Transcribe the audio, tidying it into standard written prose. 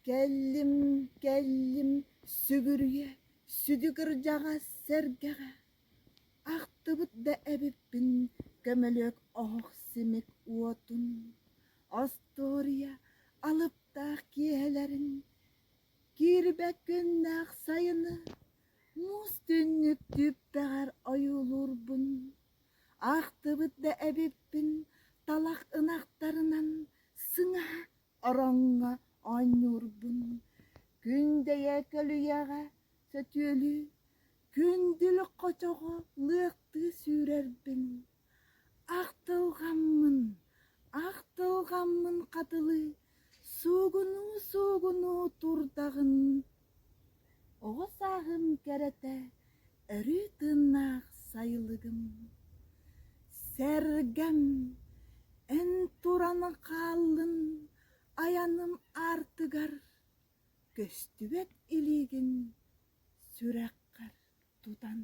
Келлим, сүгүрүе, сүдүгір жаға сәргәға. Ақтыбыт да әбіппін, көмөлөк оқ семек уотун. Астория алып тақ киелерін, кирбәк күннәқ сайыны, мұз түннік түппәғар айылурбын. Ақтыбыт да әбіппін, талақ ынақтарынан сыңа араңға айнурбын. Күндәйе көлüяға сөтөлі, күнділі қочоға лықты сүрербін. Ақтылғанмын қатылы, суғыну турдағын. Оғысағым кәрәтә, әрі тынақ сайлығым. Сәргәм, ән тураны қалын, аяным артығар. Көстүбәт илеген сүрәққар тудан.